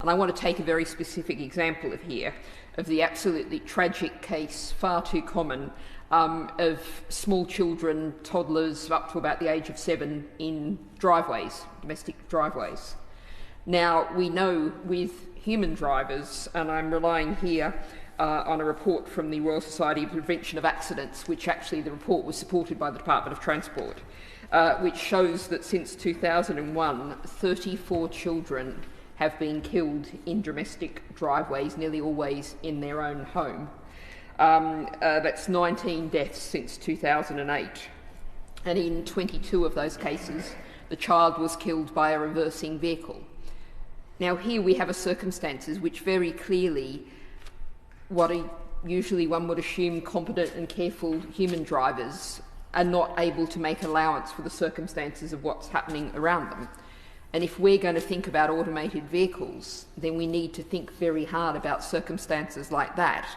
And I want to take a very specific example of the absolutely tragic case, far too common, of small children, toddlers up to about the age of 7 in driveways, domestic driveways. Now, we know with human drivers, and I'm relying here on a report from the Royal Society of Prevention of Accidents, which actually the report was supported by the Department of Transport, which shows that since 2001, 34 children have been killed in domestic driveways, nearly always in their own home. That's 19 deaths since 2008. And in 22 of those cases, the child was killed by a reversing vehicle. Now, here we have a circumstances which very clearly, usually one would assume competent and careful human drivers are not able to make allowance for the circumstances of what's happening around them. And if we're going to think about automated vehicles, then we need to think very hard about circumstances like that,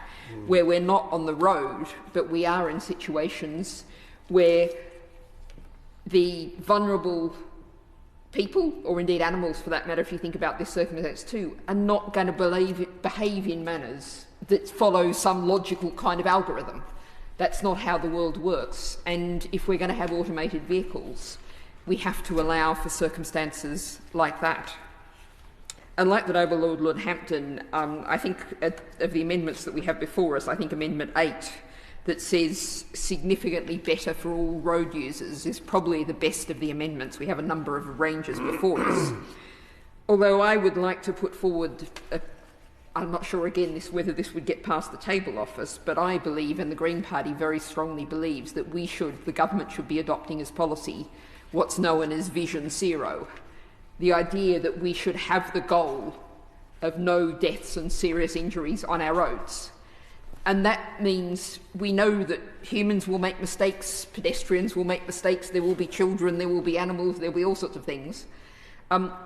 where we're not on the road, but we are in situations where the vulnerable people, or indeed animals for that matter, if you think about this circumstance too, are not going to behave in manners that follow some logical kind of algorithm. That's not how the world works. And if we're going to have automated vehicles, we have to allow for circumstances like that. And like the Noble Lord Hampden, I think of the amendments that we have before us, I think Amendment 8, that says significantly better for all road users, is probably the best of the amendments. We have a number of ranges before us. Although I would like to put forward, I'm not sure again whether this would get past the table office, but I believe, and the Green Party very strongly believes, that the government should be adopting as policy what's known as Vision Zero. The idea that we should have the goal of no deaths and serious injuries on our roads. And that means we know that humans will make mistakes, pedestrians will make mistakes, there will be children, there will be animals, there will be all sorts of things.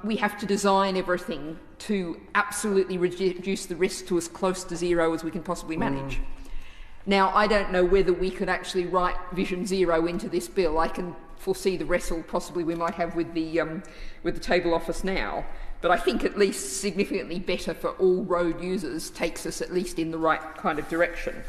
We have to design everything to absolutely reduce the risk to as close to zero as we can possibly manage. Now, I don't know whether we could actually write Vision Zero into this bill. I can foresee the wrestle possibly we might have with the table office now, but I think at least significantly better for all road users takes us at least in the right kind of direction.